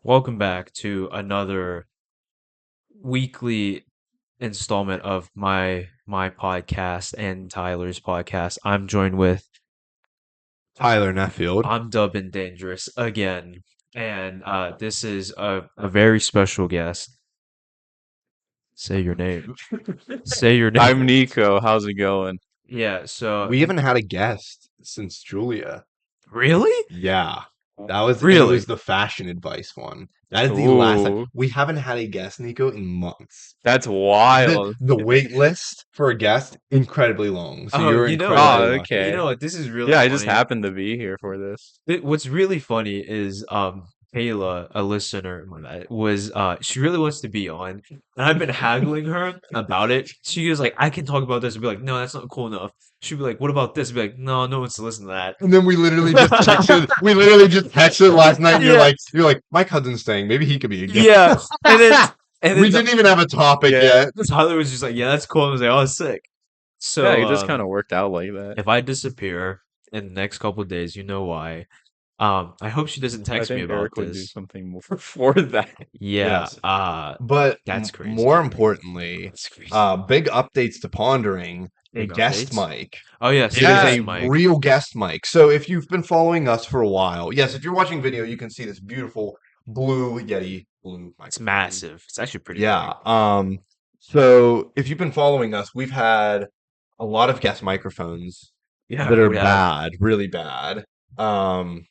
Welcome back to another weekly installment of my podcast and Tyler's podcast. I'm joined with Tyler Neffield. I'm Dubbin Dangerous again, and this is a very special guest. Say your name. Say your name. I'm Nico. How's it going? Yeah. So We haven't had a guest since Julia. really, Yeah. And it really. was the fashion advice one. That is the last time. Ooh, We haven't had a guest, Nico, in months. that's The wild. the wait list for a guest, incredibly long. So Oh, you're you know incredibly what? Oh, You lucky. okay. know what? This is really Yeah, I just funny. happened to be here for this. What's really funny is Kayla, a listener, was she really wants to be on, and I've been haggling her about it. She was like, "I can talk about this," and be like, "No, that's not cool enough." She'd be like, "What about this?" And be like, "No, no one's to listen to that." And then we literally just texted. We literally just texted last night. And Yeah, you're like, my cousin's staying. Maybe he could be a guest. yeah, and then and We then didn't even have a topic Yeah, yet. Tyler was just like, "Yeah, that's cool." And I was like, "Oh, sick." yeah, So it just kind of worked out like that. if I disappear in the next couple of days, you know why. I hope she doesn't I text me think about Eric would do this. something more for that. Yeah, Yes. But that's crazy. more importantly, That's crazy. big updates to Pondering, a Big guest updates? mic. Oh yes, It it is is a Mike. real guest mic. So if you've been following us for a while, yes, if you're watching video, you can see this beautiful blue Yeti blue It's microphone. massive. It's actually pretty Yeah. big. So if you've been following us, we've had a lot of guest microphones Yeah, that are we have. bad, really bad. Um,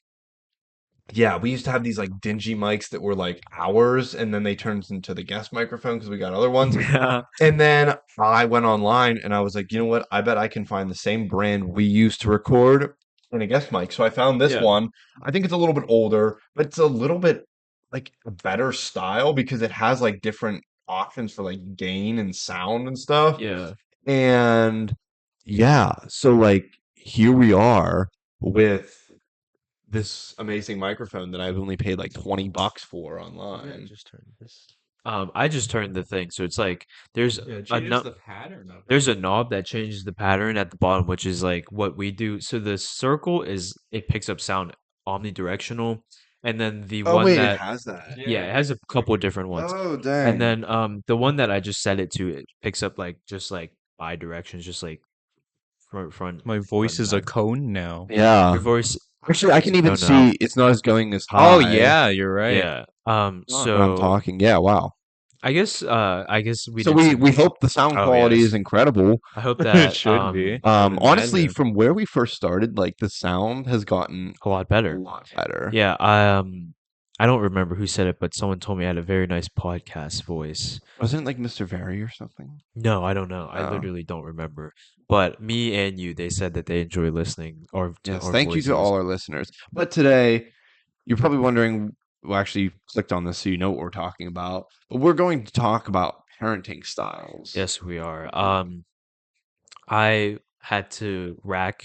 yeah, we used to have these like dingy mics that were like ours, and then they turned into the guest microphone because we got other ones. Yeah. And then I went online and I was like, you know what? I bet I can find the same brand we used to record in a guest mic. So I found this Yeah. one. I think it's a little bit older, but it's a little bit like a better style because it has like different options for like gain and sound and stuff. Yeah. And yeah, so like here we are with this amazing microphone that I've only paid like $20 for online. Just turn this. I just turned the thing, so it's like there's Yeah, a no pattern of there's a knob that changes the pattern at the bottom, which is like what we do. So the circle is it picks up sound omnidirectional, and then the Oh one wait, it that has that. yeah, it has a couple of different ones. Oh And dang. then the one that I just set it to, it picks up like just like bi-directions, just like front My front voice and is a back. cone now. Yeah. Your voice Actually, I can no even no. see it's not as going as Oh high yeah, you're right. Yeah. when I'm So talking. Yeah, wow. I guess we So did some we hope the sound oh quality is yes. incredible. I hope It that should be. I would Honestly, imagine from where we first started, like the sound has gotten a lot a better. lot better. Yeah, I don't remember who said it, but someone told me I had a very nice podcast voice. Wasn't it like Mr. Very or something? No, I don't know. I Oh. literally don't remember. But me and you, they said that they enjoy listening or to Yes, our thank you to voices. all our listeners. But today, you're probably wondering, well, actually clicked on this so you know what we're talking about. But we're going to talk about parenting styles. Yes, we are. I had to rack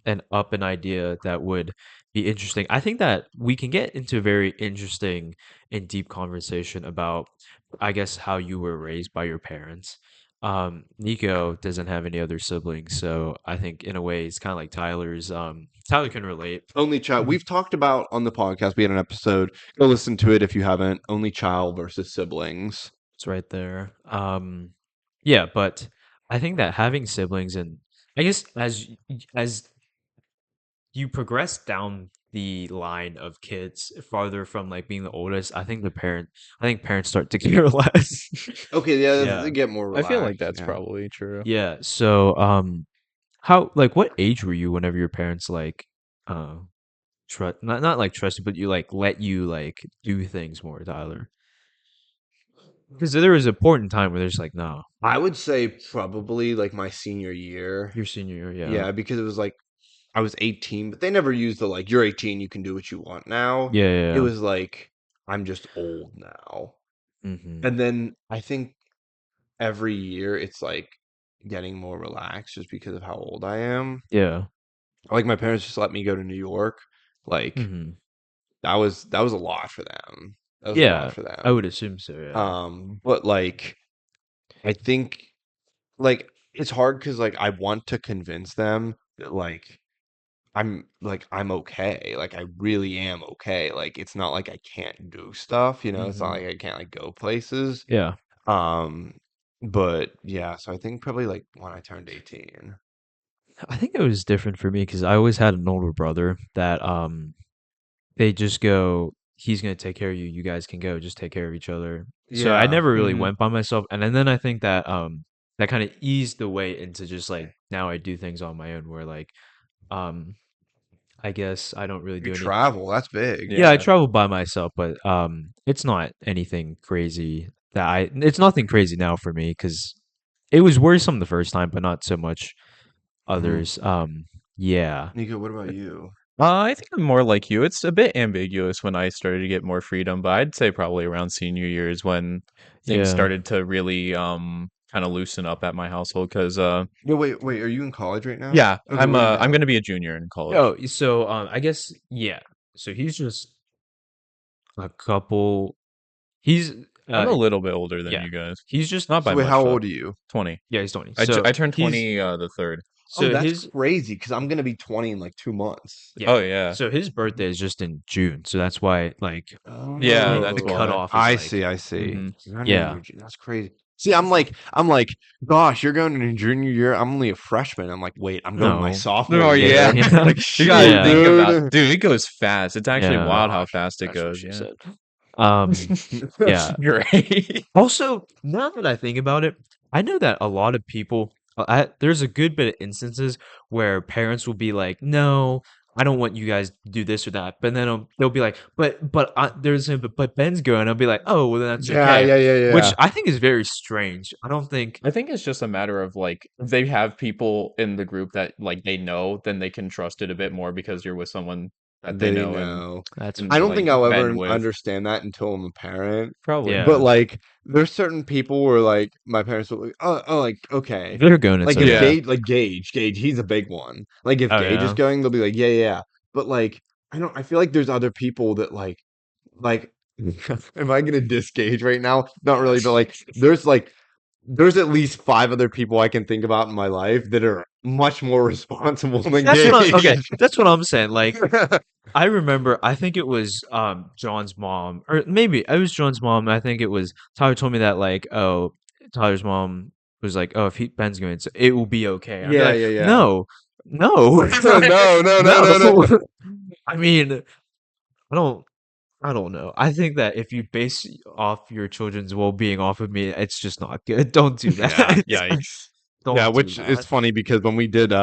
an idea that would be interesting. I think that we can get into a very interesting and deep conversation about, I guess, how you were raised by your parents. Nico doesn't have any other siblings, so I think in a way it's kind of like Tyler's. Tyler can relate. Only child. We've talked about on the podcast. We had an episode. Go listen to it if you haven't. Only child versus siblings. It's right there. Yeah, but I think that having siblings and I guess as you progress down the line of kids farther from like being the oldest, I think parents start to care less. Okay, yeah, Yeah. they get more I relaxed. feel like that's yeah. probably true. Yeah. So how like what age were you whenever your parents like uh trust not like trusted, but you like let you like do things more, Tyler? Because there was a point in time where there's like, no, I would say probably like my senior year. your senior year, Yeah, because it was like I was 18, but they never used the like you're 18, you can do what you want now. Yeah, yeah, It was like I'm just old now. mm-hmm. And then I think every year it's like getting more relaxed just because of how old I am. Yeah. Like my parents just let me go to New York. Like Mm-hmm. that was a lot for them. That was a Yeah, lot for I them. would assume so, yeah. But like I think like it's hard because like I want to convince them that like I'm okay. Like I really am okay. Like it's not like I can't do stuff, it's not Hmm. like I can't like go places. Yeah. Um, but yeah, so I think probably like when I turned 18. I think it was different for me because I always had an older brother that they just go, he's gonna take care of you. You guys can go, just take care of each other. So I Yeah. never really Hmm. went by myself, and then I think that that kind of eased the way into just like now I do things on my own where like um I guess I don't really You do any. travel, that's big. Yeah, I Yeah. travel by myself, but it's not anything crazy that I. It's nothing crazy now for me because it was worrisome the first time, but not so much Mhm. others. Yeah, Nico, what about you? I think I'm more like you. It's a bit ambiguous when I started to get more freedom, but I'd say probably around senior years when things yeah. started to really kind of loosen up at my household. Because No, wait, are you in college right now? yeah, Okay, what are you I'm now? gonna be a junior in college. Oh, so I guess yeah. So he's just a couple. He's I'm uh a little bit older than yeah. you guys, He's just not So by wait, how much though. old are you? 20. yeah. He's 20. So I turned he's 20 the third. Oh, so that's his crazy because I'm gonna be 20 in like 2 months. yeah. Oh yeah, So his birthday is just in June. So that's why like yeah, the that's Oh, why. cutoff is I like see, I see. Hmm. You're not even yeah. your That's crazy. See, I'm like, gosh, you're going into junior year. I'm only a freshman. I'm like, wait, I'm going to my No. sophomore Oh Yeah. yeah, year. Yeah. Like, you gotta shoot, Yeah. think about, dude. dude. It goes fast. It's actually Yeah. wild how Gosh, fast it That's what goes. she Yeah. said. Um, That's yeah. great. Also, now that I think about it, I know that a lot of people, there's a good bit of instances where parents will be like, "No, I don't want you guys to do this or that," but then they'll be like, but Ben's going." I'll be like, "Oh, well, then that's Yeah, okay," yeah, yeah, which yeah. I think is very strange. I don't think I think it's just a matter of like if they have people in the group that like they know, then they can trust it a bit more because you're with someone that they They know know. that's I and don't like think I'll ever bend with. understand that until I'm a parent. Probably. But yeah. like, there's certain people where like my parents will like, oh, like okay, They're going, it's like if okay. Yeah. Gage, he's a big one. Like if Oh Gage is yeah. going, they'll be like, yeah, yeah. Yeah. But like, I feel like there's other people that like, am I gonna disgage right now? Not really, but there's at least five other people I can think about in my life that are much more responsible than That's what I okay. Gage. That's what I'm saying. Like I remember, I think it was John's mom, or maybe it was John's mom. I think it was Tyler told me that like, oh, Tyler's mom was like, oh, if Ben's going, to it will be okay. I'd be Yeah, like, yeah, yeah. no, no, No, no, no, no, no. no. I mean, I don't, I don't know. I think that if you base off your children's well-being off of me, it's just not good. Don't do Yeah, that. yikes. Yeah, Don't do which is that. funny because when we did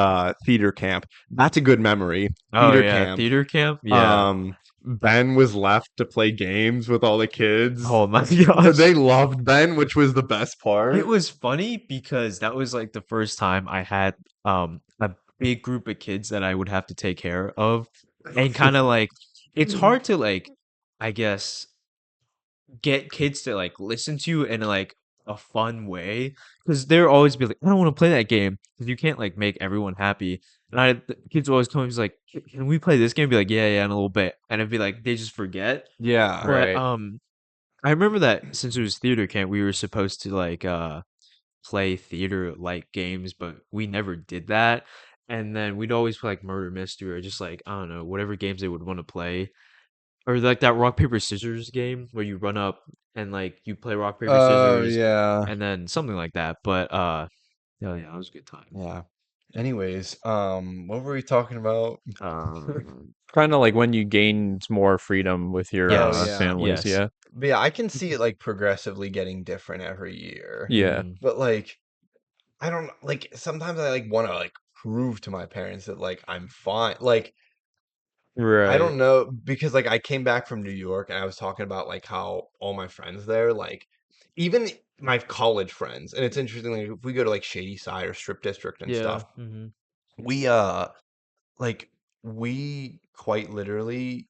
theater camp, that's a good memory. Oh Theater yeah, camp. theater camp. Yeah. Ben was left to play games with all the kids. Oh my But gosh. they loved Ben, which was the best It part. was funny because that was like the first time I had a big group of kids that I would have to take care of and kind of like it's hard to like I guess get kids to like listen to you in like a fun way because they're always be like I don't want to play that game because you can't like make everyone happy and the kids will always come and be like can we play this game be like yeah in a little bit and it'd be like they just forget Yeah. but Right. I remember that since it was theater camp we were supposed to like play theater like games, but we never did that. And then we'd always play like murder mystery or just like I don't know, whatever games they would want to play. Or like that rock paper scissors game where you run up and like you play rock paper Oh, scissors yeah. and then something like that. But oh yeah, it was a good time. Yeah. Anyways, what were we talking about? Kind of like when you gain more freedom with your Oh, Yes. yeah. families. Yes. Yeah. But yeah, I can see it like progressively getting different every year. Yeah. Mhm. But like, I don't like sometimes I like want to like prove to my parents that like I'm fine. Like, I Right. don't know because like I came back from New York and I was talking about like how all my friends there, like even my college friends, and it's interesting like if we go to like Shady Side or Strip District and Yeah. stuff, Hmm. we like we quite literally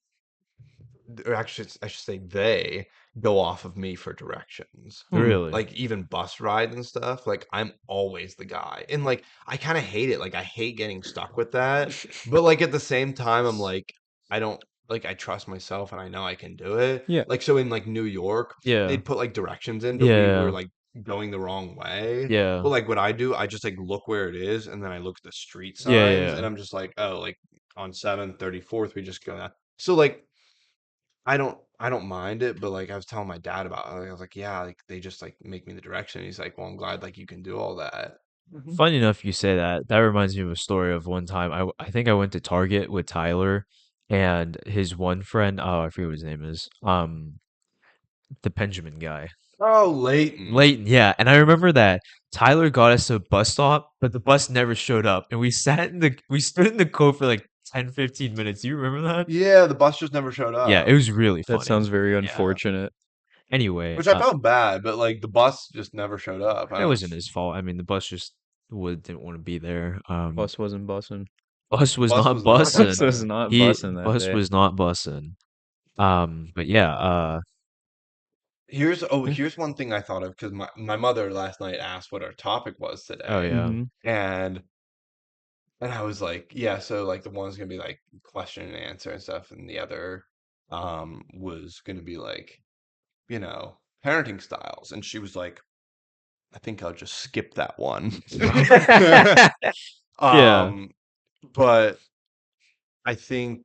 or actually I should say they go off of me for directions. Hmm. Really? Like even bus rides and stuff, like I'm always the guy. And like I kind of hate it. Like I hate getting stuck with that. But like at the same time I'm like I don't like I trust myself and I know I can do it. Yeah. Like so in like New York, Yeah. they'd put like directions in, but we were Yeah. like going the wrong way. Yeah. But like what I do, I just like look where it is and then I look at the street Yeah. signs Yeah. and I'm just like, oh, like on 7th, 34th, we just go that. So like I don't mind it, but like I was telling my dad about it. I was like, yeah, like they just like make me the direction. He's like, well, I'm glad like you can do all that. Mhm. Funny enough, you say that. That reminds me of a story of one time. I think I went to Target with Tyler and his one friend. Oh, I forget what his name is. The Benjamin guy. Oh, Leighton. Leighton, yeah. And I remember that Tyler got us to a bus stop, but the bus never showed up. And we stood in the cold for like 10, 15 minutes. Do you remember that? Yeah, the bus just never showed Yeah, it up, was really That funny. sounds very Yeah. unfortunate. Anyway, which I felt bad, but like the bus just never showed up. I it don't know. wasn't his fault. I mean, the bus just didn't want to be there. Bus wasn't bussing. Bus was Bus not was not Bus bussing. was busting. not He bussing that bus day. was not bussing. But yeah, Yeah. Here's one thing I thought of because my mother last night asked what our topic was oh today, yeah, Mm-hmm. and I was like, yeah, so like the one's gonna be like question and answer and stuff, and the other was gonna be like, parenting styles, and she was like, I think I'll just skip that one. yeah, um, but I think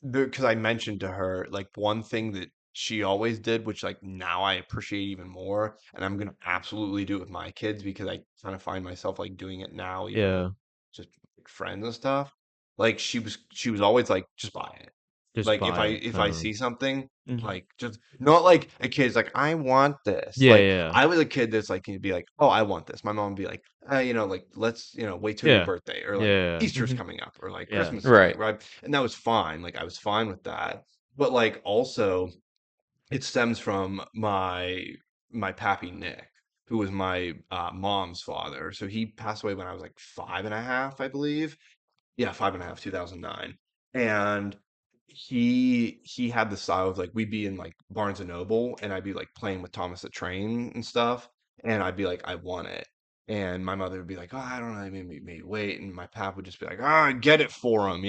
because I mentioned to her like one thing that she always did, which like now I appreciate even more, and I'm gonna absolutely do it with my kids because I kind of find myself like doing it now, even with yeah. just like, friends and stuff. Like she was always like, just buy it. Just Like if buy I it. if I see something, Mm-hmm. like just not like a kid's like, I want this. Yeah, Like yeah, I was a kid that's like you'd be like, oh, I want this. My mom would be like, like let's wait till your yeah, birthday or like yeah, Easter's Mm-hmm. coming up or like yeah, Christmas is coming, Right. right? And that was fine. Like I was fine with that. But like also it stems from my pappy Nick, who was my mom's father. So he passed away when I was like 5.5, I believe. Yeah, 5.5, 2009. And he had the style of like we'd be in like Barnes and Noble and I'd be like playing with Thomas the Train and stuff, and I'd be like, I want it. And my mother would be like, oh, I don't know, maybe wait. And my pap would just be like, oh, get it for him,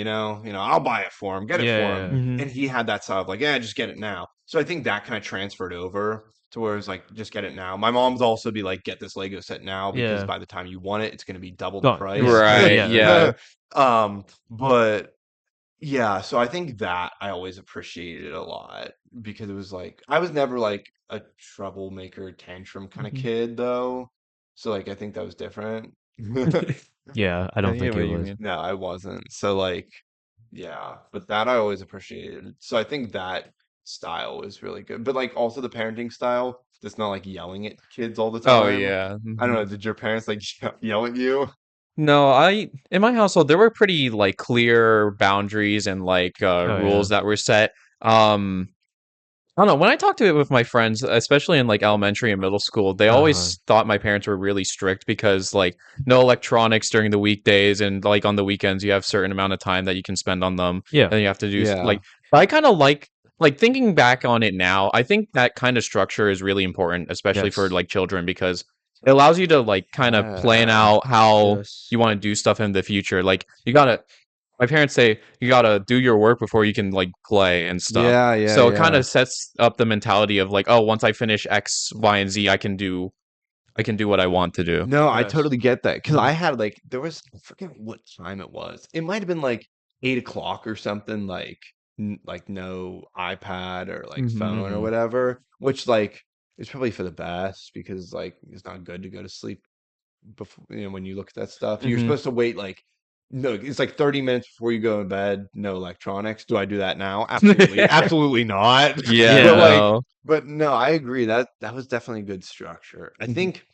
I'll buy it for him, get it yeah, for him. yeah, Mm-hmm. And he had that style of like, yeah, just get it now. So I think that kind of transferred over to where it's like, just get it now. My mom's also be like, get this Lego set now because yeah. by the time you want it, it's going to be double the Gone. Yeah, price. yeah, Right. yeah. Yeah. But yeah, so I think that I always appreciated a lot because it was like I was never like a troublemaker tantrum kind of Mm-hmm. kid though. So like I think that was different. Yeah, I I don't get think what it you was. mean. No, I wasn't. So like yeah, but that I always appreciated. So I think that style is really good. But like also the parenting style that's not like yelling at kids all the Oh time. yeah. I don't Mm-hmm. know, did your parents like yell at you? No, I in my household there were pretty like clear boundaries and like Oh yeah. rules that were set. Um I don't know. When I talked to it with my friends, especially in like elementary and middle school, they Uh-huh. always thought my parents were really strict because like no electronics during the weekdays and like on the weekends you have certain amount of time that you can spend on them Yeah. and you have to do Yeah. like but I kind of like thinking back on it now, I think that kind of structure is really important, especially for Yes. like children because it allows you to like kind of plan Yeah. out how Yes. you want to do stuff in the future. Like you gotta my parents say you gotta do your work before you can like play and stuff. Yeah, yeah, So it kind yeah. of sets up the mentality of like, oh, once I finish X, Y, and Z, I can do what I want to do. No, I Yes. totally get that because Mhm. I had like there was I forget what time it was. It might have been like 8 o'clock or something. Like like no iPad or like Hmm. phone or Mhm. whatever. Which like is probably for the best because like it's not good to go to sleep before when you look at that stuff. You're Hmm. supposed to wait like no, it's like 30 minutes before you go to bed. No electronics. Do I do that now? Absolutely, absolutely not. Yeah, But Yeah. like, no. but no, I agree that that was definitely a good structure. I Mhm. think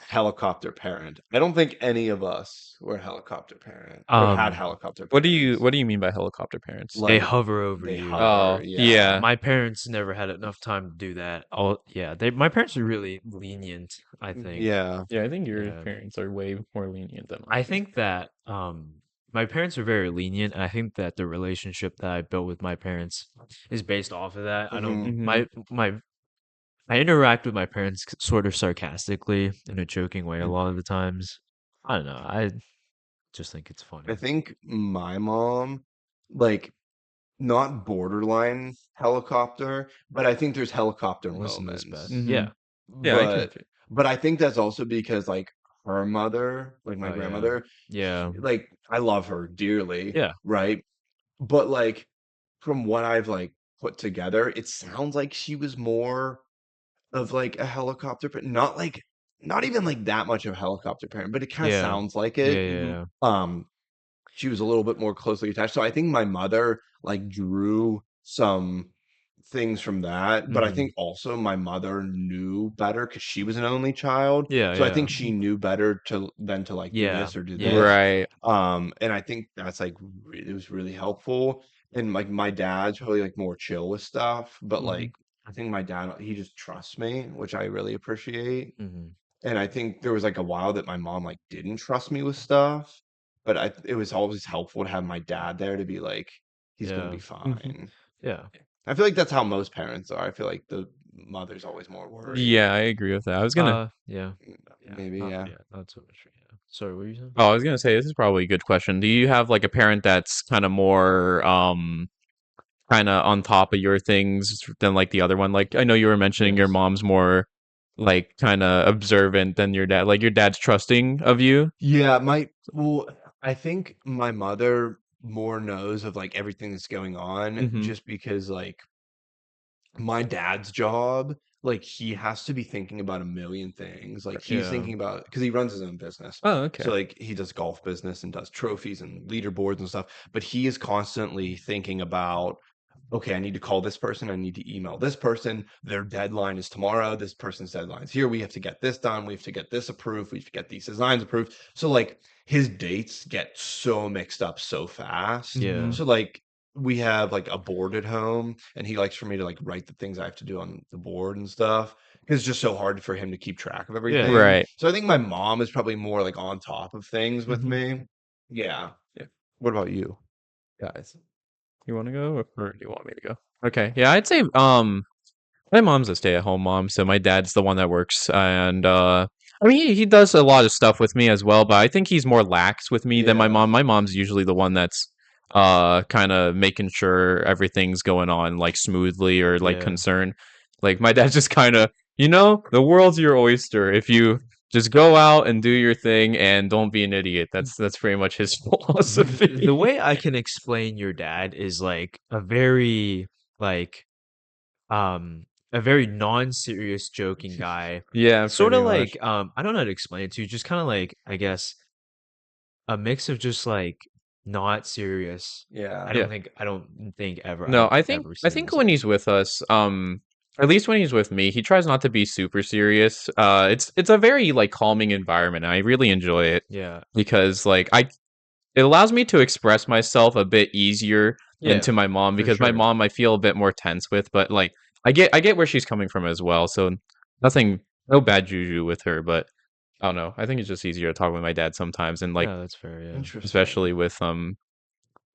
helicopter parent. I don't think any of us were helicopter parent or had Um, helicopter parents. What do you mean by helicopter parents? they Like hover over they you. Oh, hover, yeah. yeah. My parents never had enough time to do that. Yeah, my parents are really lenient, I think. Yeah. Yeah, I think your Yeah. parents are way more lenient than I mine. think that my parents are very lenient, and I think that the relationship that I built with my parents is based off of that. I don't Hmm. Hmm. I interact with my parents sort of sarcastically in a joking way a Hmm. lot of the times. I don't know. I just think it's I funny. think my mom, like, not borderline helicopter, but I think there's helicopter Listen to this, Beth. moments. Hmm. Yeah. Yeah, I can. But I think that's also because like her mother, like my Oh yeah. grandmother, Yeah. like I love her dearly, Yeah. right? But like from what I've like put together, it sounds like she was more of like a helicopter, but not even like that much of a helicopter parent, but it kind of Yeah. sounds like Yeah, it. yeah, yeah. Um, she was a little bit more closely attached. So I think my mother like drew some things from that, but I Mhm. think also my mother knew better because she was an only child. Yeah, So I yeah. think she knew better to than to like do Yeah. this or do Yeah. this. Right. And I think that's like it was really helpful. And like my dad's probably like more chill with stuff, but Mhm. like I think my dad he just trusts me, which I really appreciate. Mhm. And I think there was like a while that my mom like didn't trust me with stuff, but it was always helpful to have my dad there to be like, he's gonna be Yeah. Mhm. fine. Yeah. I feel like that's how most parents are. I feel like the mother's always more worried. Yeah, I agree with that. I was gonna Yeah. Yeah. Maybe, Not yeah. yeah, not so much. Yeah. Sorry, what were you saying? Oh, I was gonna say this is probably a good question. Do you have like a parent that's kind of more kind of on top of your things than like the other one? Like I know you were mentioning your Yes. mom's more like kind of observant than your dad. Like your dad's trusting of you. Yeah, well, I think my mother more knows of like everything that's going on Mm-hmm. just because like my dad's job, like he has to be thinking about a million things. Like he's Yeah. thinking about because he runs his own business. Oh, okay. So like he does golf business and does trophies and leaderboards and stuff, but he is constantly thinking about okay, I need to call this person. I need to email this person. Their deadline is tomorrow. This person's deadline is here. We have to get this done. We have to get this approved. We have to get these designs approved. So like his dates get so mixed up so fast. Mm-hmm. Yeah. So like we have like a board at home and he likes for me to like write the things I have to do on the board and stuff. It's just so hard for him to keep track of Yeah. everything. Right. So I think my mom is probably more like on top of things with Mm-hmm. me. Yeah. Yeah. What about you? Guys, you want to go or do you want me to go? Okay. Yeah, I'd say my mom's a stay-at-home mom, so my dad's the one that works, and I mean he does a lot of stuff with me as well, but I think he's more lax with me than my Yeah. mom. My mom's usually the one that's kind of making sure everything's going on like smoothly or like Yeah. concerned. Like my dad's just kind of, the world's your oyster. If you just go out and do your thing and don't be an idiot. That's pretty much his The philosophy. way I can explain your dad is like like um a very non-serious joking guy. Yeah, Sort pretty of much. like I don't know how to explain it to you, just kind of like I guess a mix of just like not serious. Yeah. Yeah. I don't think ever No, I've I think ever I seen him think when serious. he's with us, at least when he's with me, he tries not to be super serious. It's a very like calming environment. And I really enjoy it Yeah. because it allows me to express myself a bit easier than Yeah, to my mom for because my sure. mom I feel a bit more tense with, but like I get where she's coming from as well. So nothing no bad juju with her, but I don't know. I think it's just easier to talk with my dad sometimes and like No, that's fair, yeah. especially Interesting. with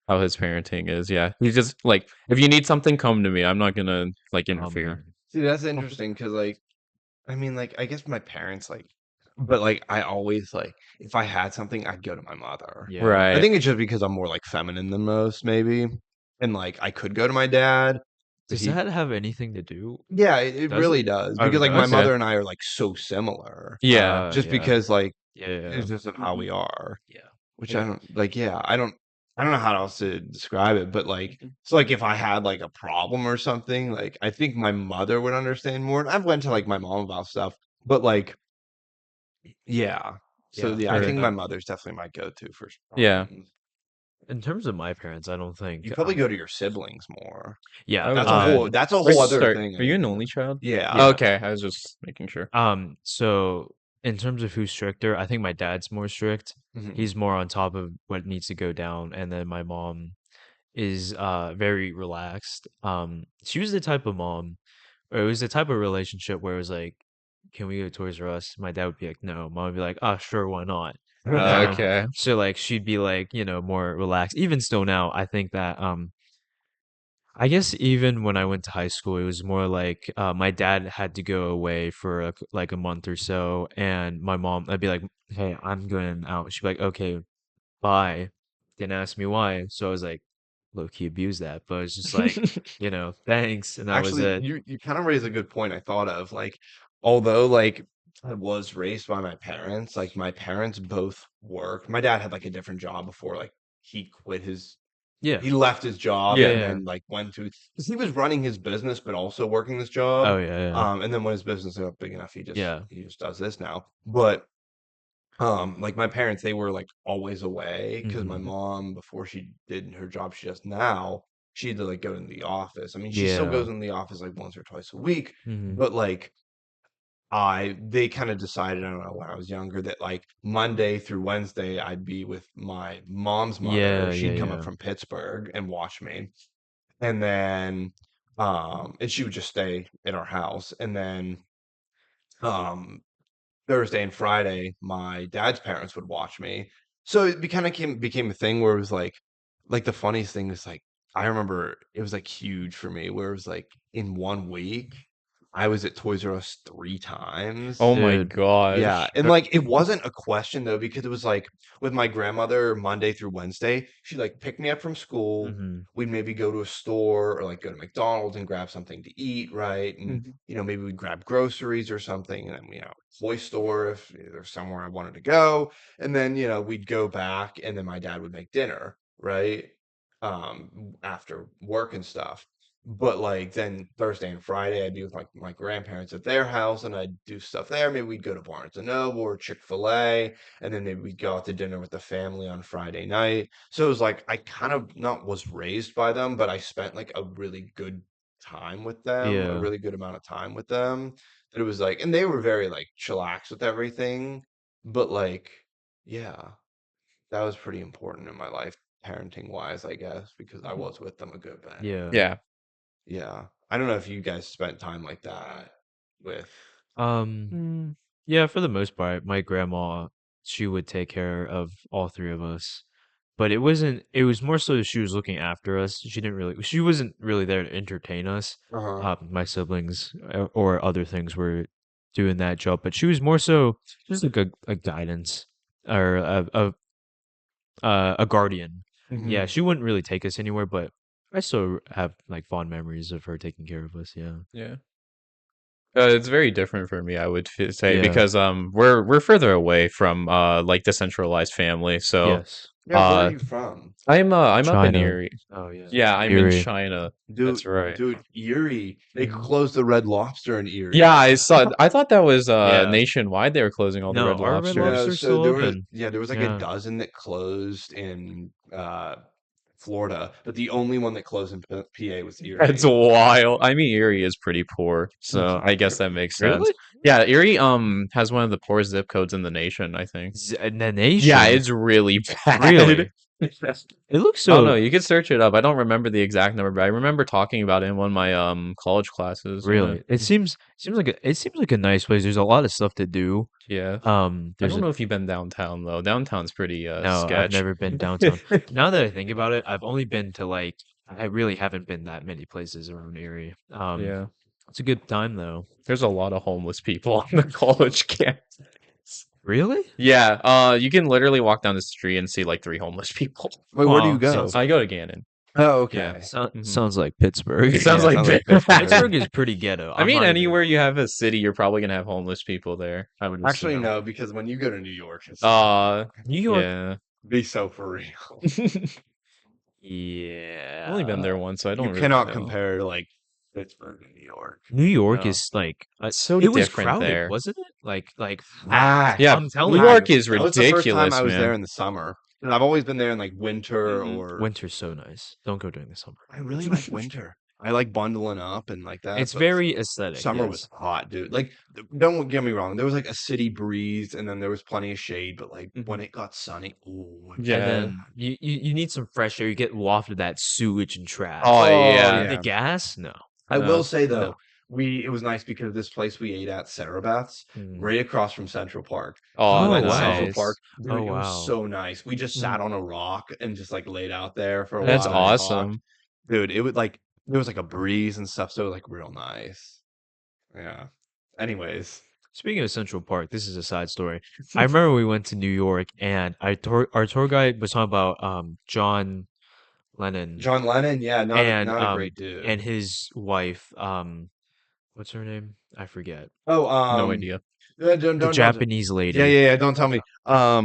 how his parenting is. Yeah. He's just like, if you need something, come to me. I'm not gonna like Oh interfere. man. See, that's interesting because, like, I mean, like, I guess my parents, like, but like, I always, like, if I had something, I'd go to my mother. Yeah. I Right. think it's just because I'm more, like, feminine than most, maybe. And, like, I could go to my dad, but Does he, that have anything to do? yeah, it Does really it? does. Oh, Because, it like, my does? Okay. mother and I are, like, so similar Yeah. just Yeah. because, like, Yeah, yeah, yeah. it's just of how we are. Yeah. Which I I get don't like, yeah, I don't know how else to describe it, but, like, so, like, if I had, like, a problem or something, like, I think my mother would understand more, and I've went to, like, my mom about stuff, but, like, yeah. So, yeah, yeah, I I get think my that. mother's definitely my go-to for Yeah. problems. In terms of my parents, I don't think, You probably go to your siblings more. yeah, Okay. That's a Are, whole other sorry, thing, I are you think, an too. only child? Yeah. yeah. Okay. I was just making sure. So in terms of who's stricter, I think my dad's more strict. Mhm. He's more on top of what needs to go down, and then my mom is very relaxed. She was the type of mom, or it was the type of relationship where it was like, can we go to Toys R Us? My dad would be like, no. Mom would be like, oh, sure, why not? Okay. So like she'd be like, more relaxed. Even still now, I think that I guess even when I went to high school, it was more like my dad had to go away for like a month or so, and my mom, I'd be like, "Hey, I'm going out." She'd be like, "Okay, bye." Didn't ask me why, so I was like, low key abused that, but it's just like, thanks, and that was Actually, it. you kind of raise a good point I thought of, like, although, like, I was raised by my parents. Like my parents both worked. My dad had like a different job before like he quit his Yeah. he left his job Yeah, Yeah. and yeah. then like went to because he was running his business but also working this Oh job. yeah, yeah. And then when his business got big enough, Yeah. he just does this now. But like my parents, they were like always away because my Mhm. mom, before she did her job she does now, she had to like go to the office. I mean, she still Yeah. goes in the office like once or twice a week, Mhm. but like I they kind of decided, I don't know, when I was younger that like Monday through Wednesday I'd be with my mom's mother. Yeah, yeah, She'd come up yeah. from Pittsburgh and watch me. And then and she would just stay in our house. And then um Thursday and Friday, my dad's parents would watch me. So it kind of became a thing where it was like the funniest thing is like I remember it was like huge for me where it was like in 1 week I was at Toys R Us 3 times. Oh my Dude. Yeah, gosh. and like it wasn't a question though because it was like with my grandmother Monday through Wednesday, she'd like pick me up from school. Mhm. We'd maybe go to a store or like go to McDonald's and grab something to eat, right? And Mhm. maybe we'd grab groceries or something, and then toy store if there's somewhere I wanted to go, and then we'd go back, and then my dad would make dinner, right? After work and stuff. But like then Thursday and Friday, I'd be with my grandparents at their house, and I'd do stuff there. Maybe we'd go to Barnes and Noble or Chick-fil-A, and then maybe we'd go out to dinner with the family on Friday night. So it was like I kind of not was raised by them, but I spent like a really good time with them, a Yeah. really good amount of time with them. That it was like, and they were very like chillax with everything, but like, yeah, that was pretty important in my life, parenting wise, I guess, because I was with them a good bit. Yeah. Yeah. Yeah. I don't know if you guys spent time like that with Um, Mm. yeah, for the most part, my grandma, she would take care of all three of us. But it was more so that she was looking after us. She wasn't really there to entertain us. uh-huh. My siblings or other things were doing that job, but she was more so just like a guidance or a guardian. Yeah, Mhm. she wouldn't really take us anywhere, but I still have like fond memories of her taking care of us. Yeah. Yeah. It's very different for me, I would say, Yeah. because we're further away from like the centralized family. So Yes. Yeah, where are uh you from? I'm up in China. Erie. Oh yeah. Yeah, I'm in Erie. China. Dude, That's right. dude, Erie. They Mhm. closed the Red Lobster in Yeah, Erie. I saw. I thought that was Yeah. nationwide. They were closing all the No, Red our Red Lobsters. No, Lobster's so still open. there was like a Yeah. dozen that closed in Florida, but the only one that closed in PA was That's Erie. wild. I mean, Erie is pretty poor, so I guess that makes sense. Really? Yeah, Erie has one of the poorest zip codes in the nation, I think. In the Yeah, nation? it's really bad. Really? It looks I don't know. so You could search it up. I don't remember the exact number, but I remember talking about it in one of my college classes. Yeah. really. It seems like a nice place. There's a lot of stuff to do. Yeah. I There's don't a know if you've been downtown though. Downtown's pretty No, I've sketch. never been downtown. Now that I think about it, I've only been to like I really haven't been that many places around Erie. Yeah. It's a good time though. There's a lot of homeless people on the college campus. Really? Yeah, you can literally walk down the street and see like three homeless people. Wait, where do you Oh, go? sounds I go to Gannon. Oh, Yeah. okay. Mhm. sounds like Pittsburgh. It sounds Yeah, like sounds like Pittsburgh. Pittsburgh is pretty ghetto. I I'm mean, not even anywhere gonna you have a city, you're probably gonna have homeless people there. I would Actually, assume. no, because when you go to New York, it's New York. Yeah. be so for real. I've only been there Yeah. once, so I You don't really cannot know. compare like Pittsburgh to New York. New York No. is like It's so it was different crowded, there. wasn't it? Like Ah, Yeah, I'm New telling York you, is that was the first time I ridiculous, was there man. in the summer. And I've always been there in like winter Mhm. or winter's so nice. Don't go during the summer. I really like winter. I like bundling up and like that, It's but very aesthetic, summer was yes. hot, dude. Like, don't get me wrong. There was like a city breeze, and then there was plenty of shade. But like when Mhm. it got sunny, oh, it was And Yeah. then you need some fresh air. You get wafted that sewage and trash. Oh, oh yeah. The yeah. gas? No. I will No. say No. though, it was nice because this place we ate at Sarabeth's, Mm. right across from Central Park. We Oh, Oh, went to wow. Central Park. nice. Dude, Oh, it was wow. so nice. We just sat on a rock and just like laid out there for a That's while and Nice. talked. awesome. Dude, it would like there was like a breeze and stuff, so it was like real nice. Yeah. Anyways, Speaking of Central Park, this is a side story. I remember we went to New York and our tour guide was talking about John Lennon John Lennon, yeah, and not a great dude. his wife what's her name? I forget. Oh, No idea. The don't. Japanese Yeah, lady. yeah, yeah. Don't tell me. I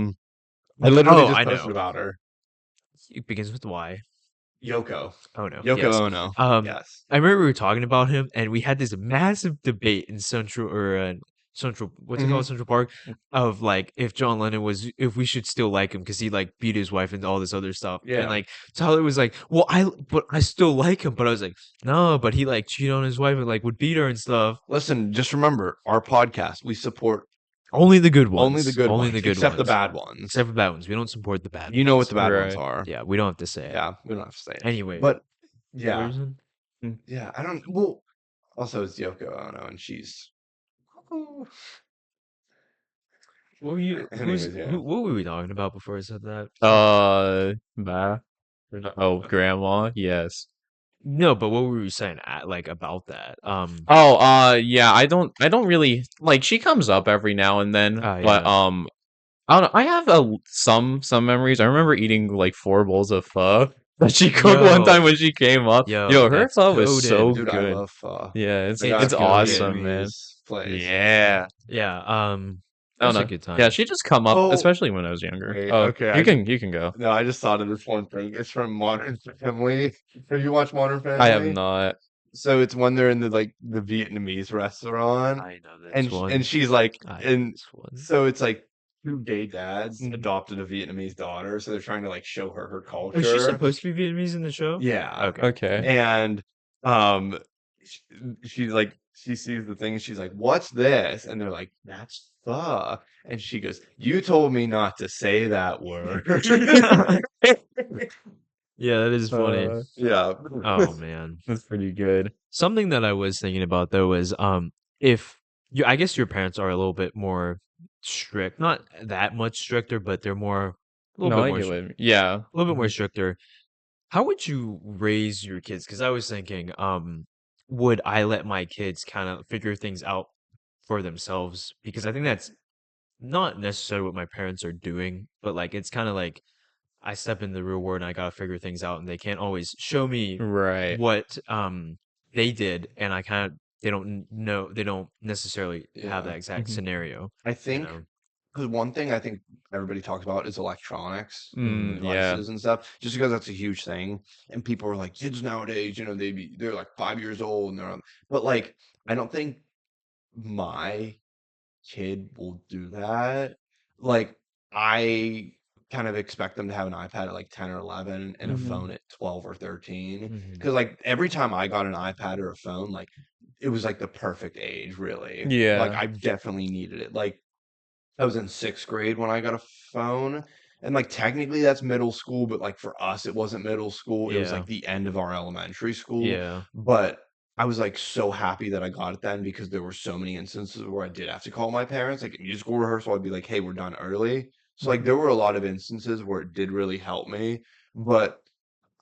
literally Oh, just I posted know. about her. It begins with Y. Yoko. Oh no. Yoko Yes. Ono. Um, Yes. I remember we were talking about him, and we had this massive debate in Central, what's it Hmm. called, Central Park, of like if John Lennon was, if we should still like him because he like beat his wife and all this other stuff, and Yeah. like Tyler was like, well, but I still like him, but I was like, no, but he like cheated on his wife and like would beat her and stuff. Listen, just remember our podcast. We support Only the good only the ones, good only ones, the good except the ones, bad ones. except for bad ones. We don't support the bad You know what ones. the bad ones Right. are. Yeah, we don't have to say it. Yeah, we don't have to say it. Anyway, But what yeah, was it? yeah. I don't. Well, also it's Yoko Ono, and she's. What were you? Anyways, yeah. What were we talking about before I said that? Bah. Oh, grandma. Yes. No, but what were you saying like about that? Oh, yeah. I don't really like. She comes up every now and then, but Yeah. I don't know. I have some memories. I remember eating like 4 bowls of pho that she cooked one Yo, time when she came up. yo, Yo, her that's pho was so goaded. Dude, I good. love pho. Yeah, I got It's it's it from a goaded. awesome, man. Vietnamese place. Yeah. Yeah. I don't That's a know. good Yeah, time. she just come up, Oh, especially when I was younger. wait. Oh, Okay, you can go. no, I just thought of this one thing. It's from Modern Family. Have you watched Modern I have Family? not. So it's when they're in the Vietnamese restaurant, I know and this one. she's like, I know and this one. so it's like two gay dads Mhm. adopted a Vietnamese daughter, so they're trying to like show her Was she culture. supposed to be Vietnamese in the show? Yeah. Okay. Okay. And um sh- she's like she sees the thing and she's like, "What's this?" And they're like, "That's pho." And she goes, "You told me not to say that word." Yeah, that is funny. Yeah. Oh man. That's pretty good. Something that I was thinking about though was if you, I guess your parents are a little bit more strict, not that much stricter, but they're more a little No, bit I more get what. Yeah. a little bit more Mhm. stricter. How would you raise your kids? Because I was thinking, would I let my kids kind of figure things out for themselves? Because I think that's not necessarily what my parents are doing, but like it's kind of like I step in the real world and I gotta figure things out, and they can't always show me Right. what they did, and I kind of know they don't necessarily have Yeah. that exact Mhm. scenario, I you think know. because one thing I think everybody talks about is electronics and Yeah. devices and stuff, just because that's a huge thing. And people are like, kids nowadays, they're like 5 years old and they're on, but like, I don't think my kid will do that. Like, I kind of expect them to have an iPad at like 10 or 11 and a Mhm. phone at 12 or 13. Hmm. Because, like, every time I got an iPad or a phone, like, it was like the perfect age, really. Like, Yeah. I definitely needed it. Like, I was in 6th grade when I got a phone, and, like, technically that's middle school, but, like, for us, it wasn't middle school, it was, Yeah, like, the end of our elementary school, yeah. but I was, like, so happy that I got it then because there were so many instances where I did have to call my parents, like, in musical rehearsal, I'd be like, "Hey, we're done early." So, like, Mhm. there were a lot of instances where it did really help me, but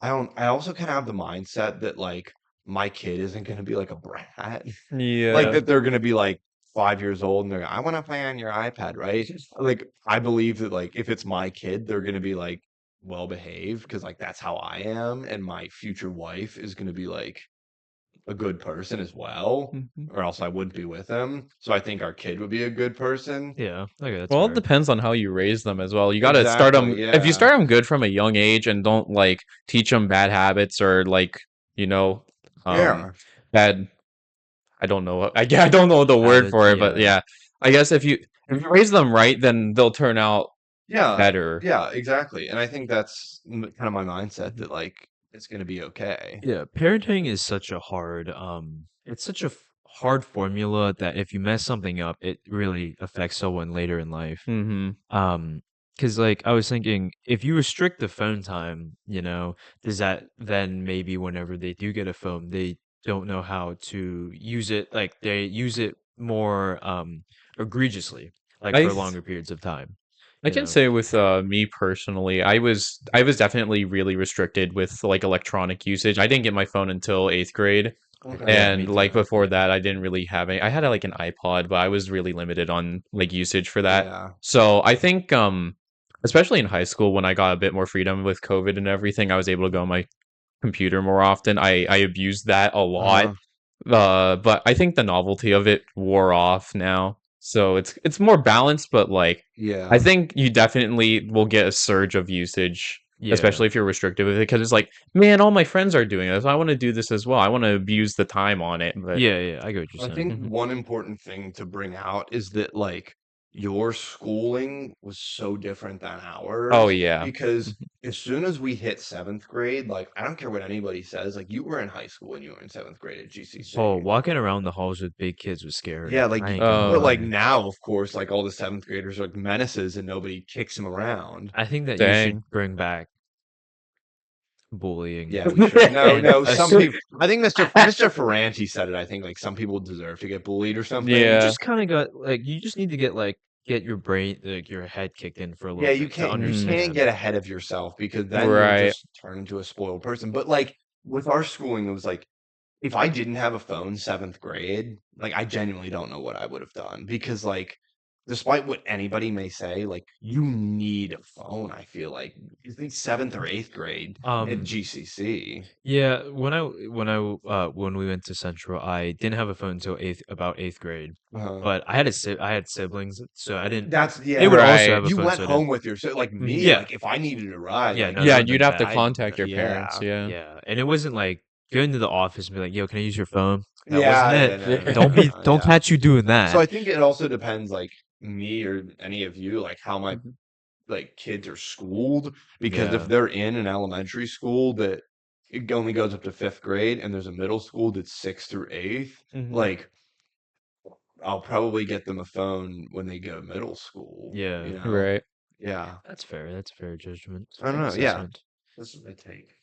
I also kinda have the mindset that, like, my kid isn't gonna be like a brat. Like, Yeah. that they're gonna be, like, 5 years old and they're, "I wanna play on your iPad," right? Like, I believe that, like, if it's my kid, they're gonna be, like, well behaved because like, that's how I am, and my future wife is gonna be, like, a good person as well, Mhm. or else I wouldn't be with them. So I think our kid would be a good person. Yeah, okay, that's Well, it fair. depends on how you raise them as well. You gotta start them. Exactly, If you yeah. start them good from a young age and don't like teach them bad habits or like you know, um, Yeah. bad. I don't know. I don't know the word Habits, for it, but yeah. yeah. I guess if you raise them right, then they'll turn out Yeah. better. Yeah, exactly, and I think that's kinda my mindset Mhm. that, like, it's gonna be okay. Yeah, parenting is such a hard it's such a hard formula that if you mess something up, it really affects someone later in life. Mm-hmm. Um, because like I was thinking, if you restrict the phone time, does that then maybe whenever they do get a phone, they don't know how to use it, like they use it more egregiously, like I for th- longer periods of time, I you can know? say with me personally, I was definitely really restricted with like electronic usage. I didn't get my phone until 8th grade. Okay. Yeah, me And like too. before that, I didn't really have any. I had like an iPod, but I was really limited on like usage for that. Yeah. So I think, especially in high school when I got a bit more freedom with COVID and everything, I was able to go on my computer more often. I abused that a lot. Uh-huh. But I think the novelty of it wore off now. So it's more balanced, but like I Yeah. think you definitely will get a surge of usage, Yeah. especially if you're restrictive with it, because it's like, man, all my friends are doing this. I want to do this as well. I want to abuse the time on it. But Yeah, yeah, I get what you're I saying. think Mhm. one important thing to bring out is that like your schooling was so different than Oh ours yeah. because Mhm. as soon as we hit seventh grade, like I don't care what anybody says, like you were in high school and you were in seventh grade at Oh, GCC. walking around the halls with big kids was Yeah, scary. like I ain't gonna but like lie. now, of course, like all the seventh graders are like menaces and nobody kicks them around. I think that you should Dang. bring back bullying. Yeah, we should. No, And no, some people. I think Mr. Ferranti said it. I think like some people deserve to get bullied or you something. Yeah. just kind of got like you just need to get your brain like your head kicked in for a Yeah, little bit to you can't get understand. ahead of yourself because then you'll Right. just turn into a spoiled person. But like with our schooling, it was like if I didn't have a phone seventh grade, like I genuinely don't know what I would have done because like despite what anybody may say, like you need a phone, I feel like. I think seventh or eighth grade at Um, GCC. yeah, when we went to Central, I didn't have a phone until eighth grade. Uh-huh. But I had siblings, so I didn't. That's They would yeah. also Right. have a You phone, went so I didn't. home with your so like Mhm, me, yeah, like if I needed a ride, yeah, like no, that Yeah, would have you'd been have to bad. contact your parents. yeah. Yeah. Yeah, and it wasn't like going to the office and be like, "Yo, can I use your phone?" That wasn't Yeah, it. yeah, no, no, no, Don't yeah. catch you doing So that. I think it also depends, like me or any of you, like how my Mhm. like kids are schooled. Because if Yeah. they're in an elementary school that it only goes up to fifth grade, and there's a middle school that's sixth through eighth, Mhm. like I'll probably get them a phone when they go middle school. Yeah. Right. Yeah. That's fair. That's a fair judgment I don't know. Yeah, assessment. that's my take.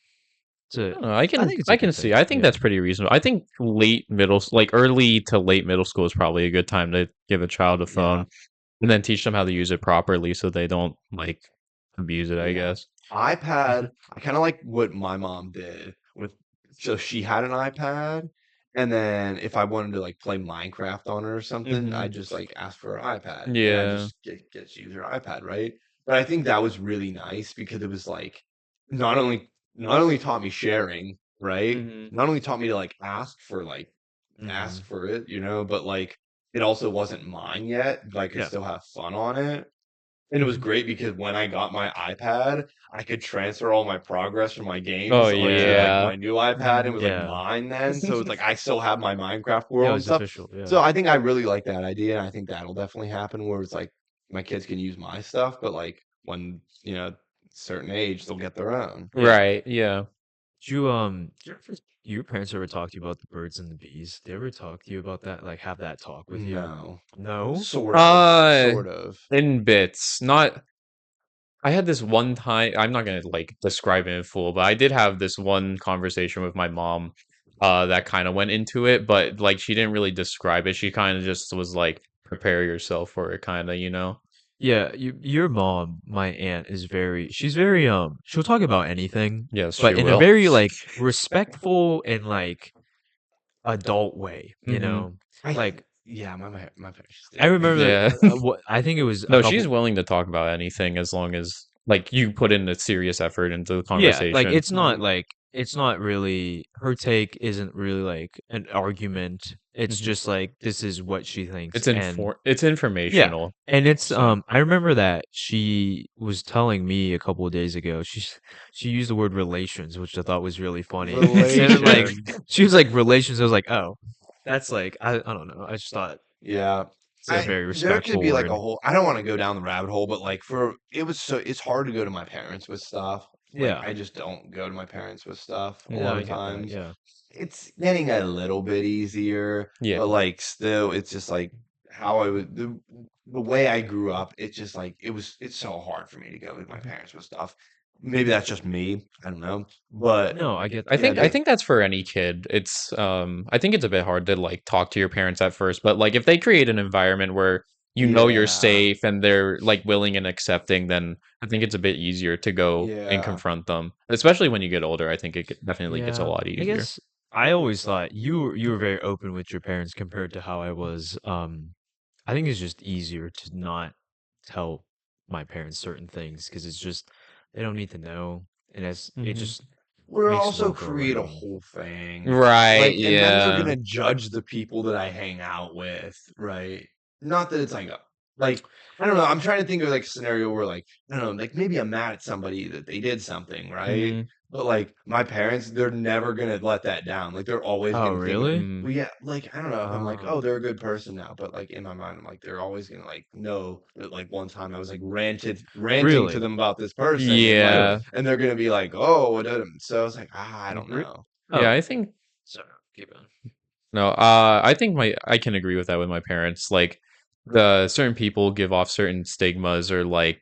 It's a I don't know, I think it's a I can good see. thing. I think Yeah. that's pretty reasonable. I think like early to late middle school is probably a good time to give a child a Yeah. phone and then teach them how to use it properly so they don't like abuse it, I Yeah. guess. iPad, Mhm. I kind of like what my mom did with, so she had an iPad, and then if I wanted to like play Minecraft on her or something, I Mhm. just like ask for her iPad, and I Yeah. just get to use her iPad, right? But I think that was really nice because it was like not only taught me sharing, right? Mhm. Not only taught me to like ask Mhm. for it, but like it also wasn't mine yet, but I could Yeah. still have fun on it. And it was Mhm. great because when I got my iPad, I could transfer all my progress from my Oh games onto like yeah. my new iPad. It was like Yeah. mine then, so it's like I still have my Minecraft Yeah, it world and was stuff. official. Yeah. So I think I really like that idea, and I think that'll definitely happen where it's like my kids can use my stuff, but like when certain age they'll get their own. Yeah. Right. Yeah. Your parents ever talk to you about the birds and the bees? They ever talk to you about that? Like have that talk with you? No, No? sort of, Uh sort of. in bits. Not I had this one time, I'm not gonna like describe it in full, but I did have this one conversation with my mom that kind of went into it, but like she didn't really describe it. She kind of just was like, prepare yourself for it, kind of, you know? Yeah, your mom, my aunt, she's very she'll talk about anything, Yes, she but in a will. very like respectful and like adult way, you Hmm. know? Like Yeah, my parents I did. remember Yeah. what I think it was a No, she's couple. willing to talk about anything as long as like you put in the serious effort into the Yeah, like conversation. it's not really her take isn't really like an argument. It's Hmm. just like this is what she thinks, and It's yeah, informational. and it's So I remember that she was telling me a couple of days ago. She used the word relations, which I thought was really funny. And like Relation. she was like relations. I was like, oh, that's like I don't know. I just thought Yeah. it's a very There could respectful be like a word. whole, I don't want to go down the rabbit hole, but like it's hard to go to my parents with stuff. Like Yeah, I just don't go to my parents with stuff a yeah. lot no, I of get that. times. Yeah, It's getting a little bit easier, Yeah. but like still it's just like how I would the way I grew up, it's just like it's so hard for me to go with my Mhm. parents with stuff. Maybe that's just me. I don't know. But No, I get I that. yeah, think I Yeah, think that's for any kid. It's I think it's a bit hard to like talk to your parents at first, but like if they create an environment where you know you're yeah. safe and they're like willing and accepting, then I think it's a bit easier to go and Yeah. confront them. Especially when you get older, I think definitely gets a yeah. lot I easier. guess I always thought you were very open with your parents compared to how I was. I think it's just easier to not tell my parents certain things because it's just they don't need to know, and it Hmm. just we'll Makes the also world go create a around. whole thing. Right, Like, and then they're yeah. gonna judge the people that I hang out with, right? Not that it's like I don't know. I'm trying to think of like a scenario where like I don't know, like maybe I'm mad at somebody that they did something, right? Mhm, But like my parents, they're never gonna let that down. Like they're always Oh, gonna think, really? mm. well, yeah, like I don't know if I'm like, Oh, oh, they're a good person now, but like in my mind, I'm like, they're always gonna like know that like one time I was like ranting to really? them about this person, Yeah. Really? and they're gonna be like, oh, what did him? So I was like, I don't Re know. yeah, Oh, I think sorry. Keep going. no, I think I can agree with that with my parents. Like the certain people give off certain stigmas or like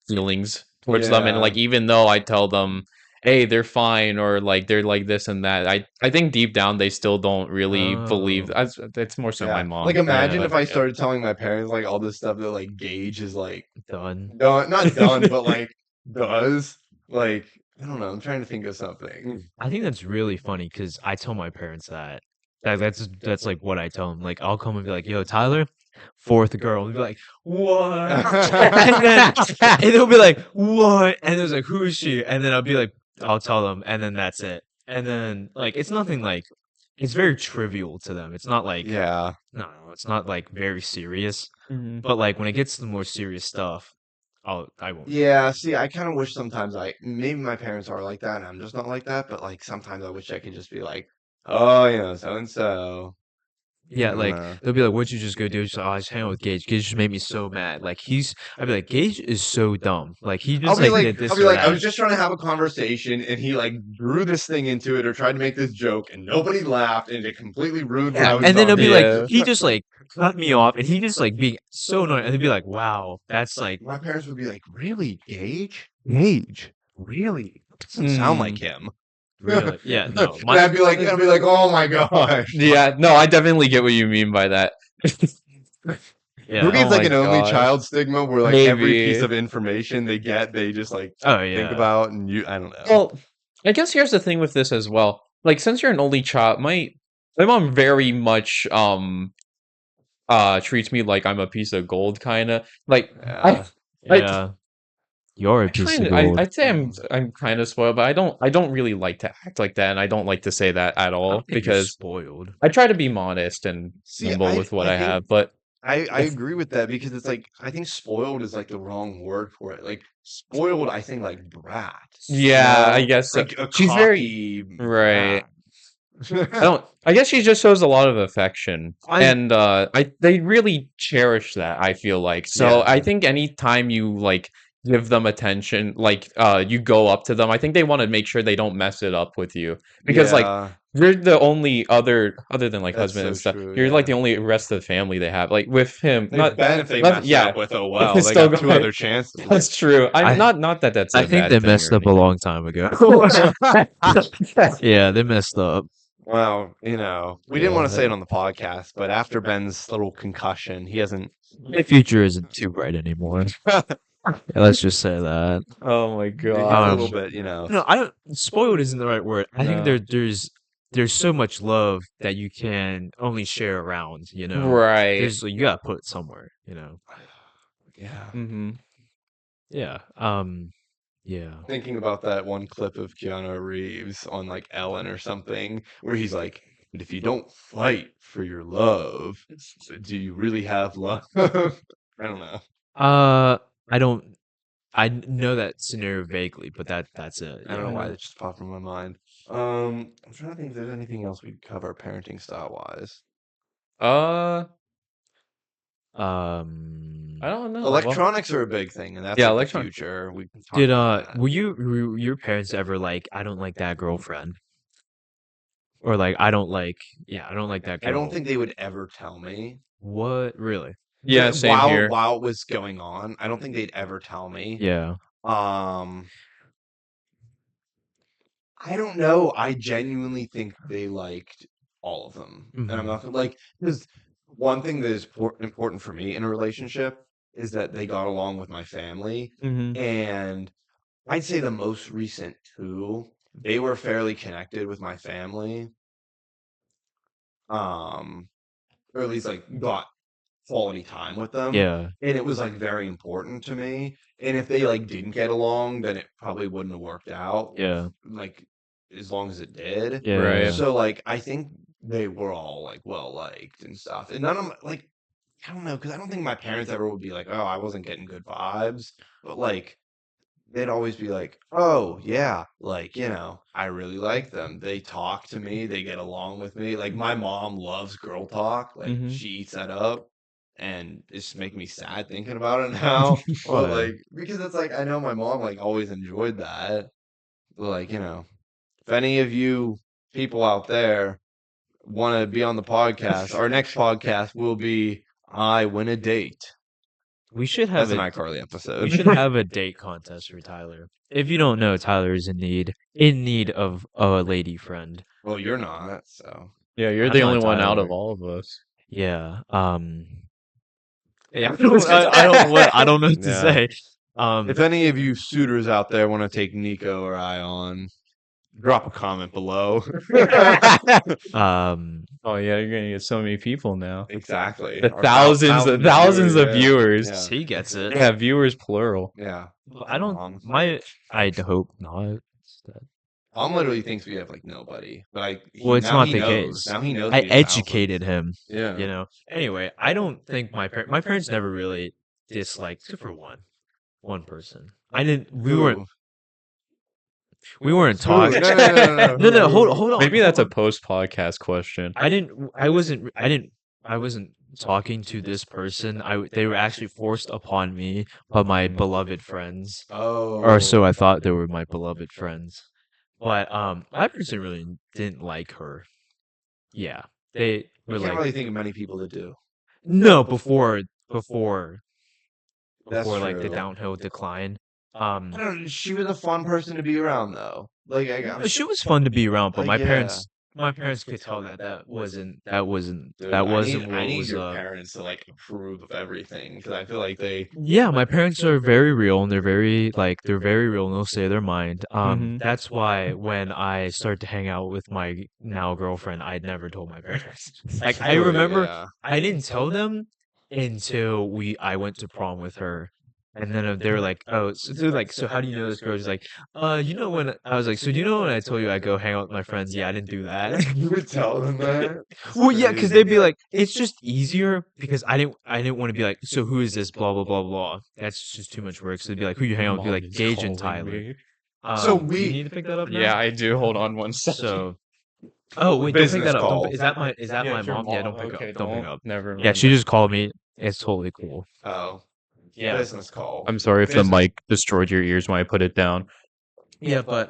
feelings towards them, and Yeah, like even though I tell them, hey, they're fine or like they're like this and that, I think deep down they still don't really believe. Oh, It's more so my yeah. Like mom, imagine but if I yeah. started telling my parents like all this stuff that like Gage is like done. done, not done, but like does. Like I don't know. I'm trying to think of something. I think that's really funny because I tell my parents that. That's like what I tell them. Like I'll come and be like, "Yo, Tyler, fourth girl," and be like, "What?" And they'll be like, "What?" And it's like, "Who is she?" And then I'll tell them, and then that's it. And then like it's nothing like it's very trivial to them. It's not like Yeah. no, it's not like very serious. Mhm. But like when it gets to the more serious stuff, I won't do Yeah, see, I kind of wish sometimes maybe my parents are like that and I'm just not like that, but like sometimes I wish I could just be like, oh, so and so. I Yeah, don't like know. they'll be like, "What'd you just go do?" She's like, "Oh, I just hang out with Gage. Gage just made me so mad." Like I'd be like, "Gage is so dumb. Like he just like did I'll this be or like, I was that." just trying to have a conversation and he like drew this thing into it or tried to make this joke and nobody laughed and it completely ruined what Yeah, I was and then it'll talking be like Yeah. about. he just like cut me off, and he just like being so annoying, and they'd be like, "Wow, that's like My parents would be like, really, Gage? Gage? Really? Doesn't sound like Mm. him. really." Yeah, no, And I'd be like, oh my gosh. Yeah, no, I definitely get what you mean by that. Maybe yeah, it's Oh like my an only gosh. child stigma where like every piece Maybe. of information they get, they just like oh think yeah, about and I don't know. Well, I guess here's the thing with this as well. Like, since you're an only child, my mom very much treats me like I'm a piece of gold, kind of. Like I Yeah. I yeah. You're a I piece kind of of gold. I'd say I'm kind of spoiled, but I don't really like to act like that, and I don't like to say that at I all don't think you're because spoiled. I try to be modest and See, humble with what I I think have, but I if agree with that because it's like I think spoiled is like the wrong word for it. Like spoiled, I think like brat, yeah, I guess so. like a She's very cocky right. brat. I guess she just shows a lot of affection, I and they really cherish that. I feel like so. Yeah, I think anytime you like give them attention, like you go up to them, I think they want to make sure they don't mess it up with you because like yeah, you're the only other than like that's husband so and stuff. true. You're like Yeah, the only rest of the family they have. Like with him, like Ben, if they mess it yeah, up with, oh well, it's they still got two going. other chances. That's true. I'm I not that that's I a think bad they thing messed or up a anything. long time ago. Yeah, they messed up. Well, we didn't want to say Yeah, it on the podcast, but after Ben's little concussion, he hasn't. my future isn't too bright anymore. Yeah, let's just say that. Oh my He's a little gosh. bit, No, I don't. Spoiled isn't the right word. I think No. there's so much love that you can only share around. Right. You gotta put it somewhere. Yeah. Mhm. Yeah. Yeah. Thinking about that one clip of Keanu Reeves on like Ellen or something, where he's like, "But if you don't fight for your love, do you really have love?" I don't know. I don't. Know that scenario vaguely, but that's it. I don't know Yeah. why that just popped in my mind. I'm trying to think if there's anything else we could cover parenting style wise. Uh, I Um. don't know. Well, Electronics are a big thing, and that's yeah, like the electron. future. We can talk Did about that. were your parents ever like I don't like that girlfriend or like I don't like that I don't girl. think they would ever tell me. What really? Yeah, same here. While it was going on, I don't think they'd ever tell me. Yeah. Um, I don't know. I genuinely think they liked all of them, and I'm Hmm. not like because one thing that is important for me in a relationship is that they got along with my family, Mhm. and I'd say the most recent two, they were fairly connected with my family. Um, or at least like got quality time with them, Yeah. and it was like very important to me. And if they like didn't get along, then it probably wouldn't have worked out. Yeah. Like as long as it did. Yeah. Right. So like I think they were all like well liked and stuff. And none of my, like I don't know, because I don't think my parents ever would be like, oh, I wasn't getting good vibes. But like they'd always be like, oh yeah, like, I really like them. They talk to me, they get along with me. Like my mom loves girl talk. Like Mhm. she eats that up. And it's just making me sad thinking about it now. But Why? like because it's like I know my mom like always enjoyed that. But like, if any of you people out there want to be on the podcast, our next podcast will be I Win a Date. We should have That's an a iCarly we episode. should have a date contest for Tyler. If you don't know, Tyler is in need of a lady friend. Well, you're not, so. Yeah, you're I'm the not only one out of Tyler. all of us. Yeah. Yeah. I don't know what to Yeah. say. If any of you suitors out there want to take Nico or I on, drop a comment below. Oh yeah, you're gonna get so many people now. Exactly. The Our thousands of viewers. Yeah. he gets it. Yeah, viewers plural. Yeah. I don't. Mom. I'd hope not. Mom literally thinks we have like nobody, but Well, it's now not he the knows. case. Now he knows. I we have educated him. thousands. Yeah. Anyway, I don't think my parents never really disliked, except for one person. I didn't. We weren't Who? talking. No. Hold on. Maybe that's a hold on. post-podcast question. I wasn't talking to this person. They were actually forced upon me by my beloved friends, Oh. or so I thought they were my beloved friends. But that person really didn't like her. Yeah, they were I can't like really think of many people that do. no before That's like the true. downhill decline. I don't know. She was a fun person to be around, though. Like She was fun to be around, but Like, my parents could tell that wasn't Dude, what I need was your parents to like approve of everything because I feel like they. Yeah, my parents are very real and they're very real and they'll say their mind. Mhm. That's why when I started to hang out with my now girlfriend, I'd never told my parents. Like I remember Yeah. I didn't tell them until I went to prom with her. And then they were like, "Oh, so they're like, so how do you know this girl?" She's like, when I was like, so do you know when I told you I go hang out with my friends? Yeah, I didn't do that. You would tell them that. Well, yeah, because they'd be like, it's just easier because I didn't want to be like, so who is this? Blah blah blah blah. That's just too much work. So they'd be like, who you hang out with? Be like, Gage and Tyler. So Do we- you need to pick that up. Now? Yeah, I do. Hold on one second. So. Oh wait! Don't pick Business that up. call. Is that my Yeah, it's your mom? Yeah, don't pick Okay, up. Don't pick up. Never. Yeah, she just called me. It's totally cool. Oh. Yeah. Business call. I'm sorry if the Business- mic destroyed your ears when I put it down. Yeah, but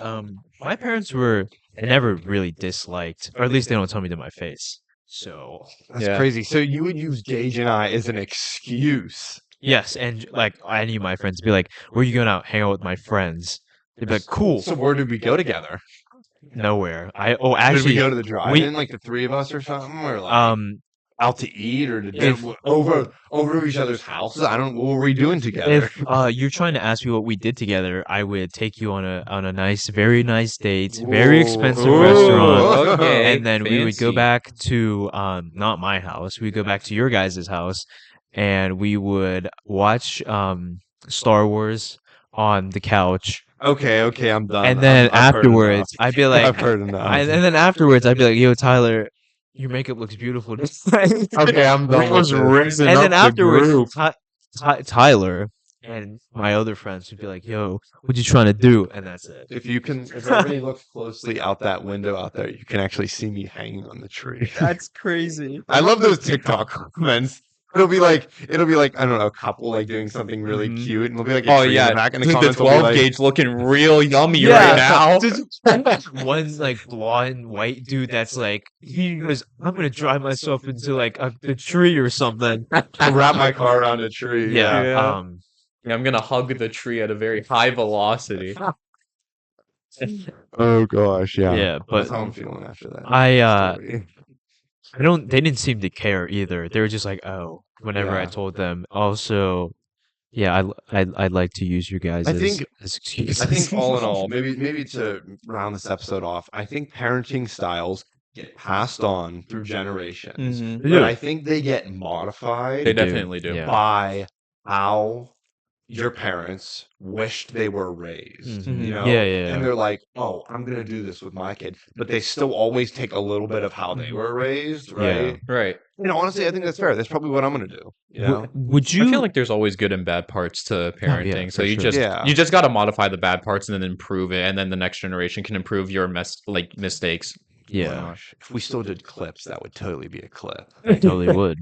my parents they never really disliked, or at least they don't tell me to my face. So That's Yeah. crazy. So you would use Gage and I as an excuse. yes, and like any of my friends would be like, "Where are you going out? Hang out with my friends." They'd be like, "Cool." So where did we go together? Nowhere. Did Actually, we go to the drive-in, like the three of us or something, or like out to eat, or over to each other's houses? I don't. What were we doing together? if you're trying to ask me what we did together, I would take you on a nice, very nice date, very expensive Ooh, restaurant, okay, and then we would go fancy. back to not my house. We'd go back to your guys' house, and we would watch Star Wars on the couch. Okay, I'm done. And then I've heard afterwards, enough. I'd be like, I've heard enough. and then afterwards, I'd be like, "Yo, Tyler, your makeup looks beautiful." Okay, I'm done. was with this. raising And up then the afterwards, group. Tyler and my other friends would be like, "Yo, what you trying to do?" And that's it. If everybody looks closely out that window out there, you can actually see me hanging on the tree. That's crazy. I love those TikTok comments. It'll be like I don't know, a couple like doing something really Mhm. cute, and it'll be like a Oh tree in yeah, the back, and the the comments will be 12 like, gauge looking real yummy Yeah. right now. One's like blonde white dude that's like he goes, "I'm gonna drive myself into like the tree or something." I'll wrap my car around a tree. Yeah. Yeah. Yeah, I'm gonna hug the tree at a very high velocity. Oh gosh, yeah. Yeah, but That's how I'm feeling after that. I story. they didn't seem to care either. They were just like, "Oh," whenever I Yeah. told them. Also, yeah, I'd like to use you guys I as think- excuses. I think all in all, maybe to round this episode off, I think parenting styles get passed on through generations, Mhm. but I think they get modified They definitely do. Yeah. by how your parents wished they were raised, Mhm. you know? Yeah, yeah. And they're like, "Oh, I'm gonna do this with my kid," but they still always take a little bit of how they were raised, right? Right. You know, honestly, I think that's fair. That's probably what I'm gonna do. You Wo- know? Would I feel you? like there's always good and bad parts to Oh, yeah, parenting. So for you sure. Yeah. just got to modify the bad parts and then improve it, and then the next generation can improve your mistakes. Yeah, Gosh, if we still did clips, that would totally be a clip. I totally would.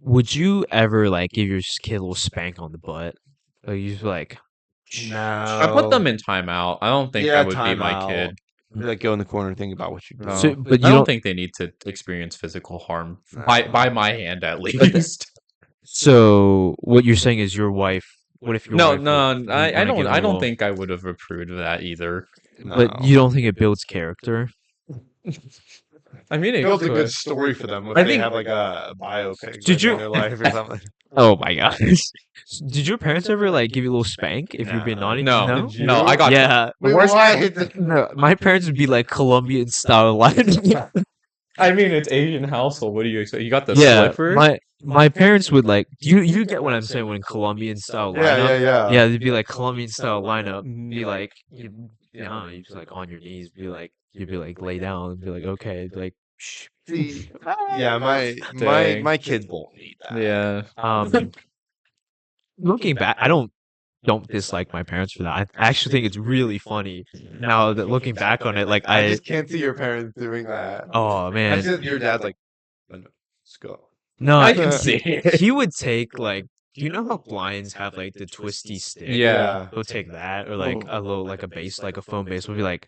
Would you ever like give your kid a little spank on the butt? Like you just like, I put them in timeout. I don't think Yeah, that would be my timeout. kid. Be like, go in the corner and think about what you do. So, but I you don't don't. think they need to experience physical harm No. by my hand at least. So what you're saying is your wife. What if your No, wife? no, would I wanna give a I don't little- think I would have approved of that either. But you don't think it builds character? I mean, it builds a could. good story for them if I they think- have like a biopic Did you- in their life or something. Oh my gosh! Did your parents ever like give you a little spank if you're being naughty? No, no. Did you? no, I got Yeah. Wait, worst- what? No, my parents would be like Colombian style line. I mean, it's Asian household. What do you expect? You got the Yeah, slipper. my parents would like you get what I'm saying when Colombian style lineup. Yeah. They'd be like Colombian style lineup. Mhm. Be like you'd be like on your knees. You'd be like lay down and be like okay, like shh. See, yeah, my Dang. my kids won't need that. Yeah. Looking back, I don't dislike my parents for that. I actually think it's really funny now that looking back on it. Like I just can't see your parents doing that. oh I man, just your dad's like, let's go. no, I can see it. he would take like. Do you know how blinds have like the twisty stick? Yeah. He'll take that or like a little like a base, like a foam base. We'll be like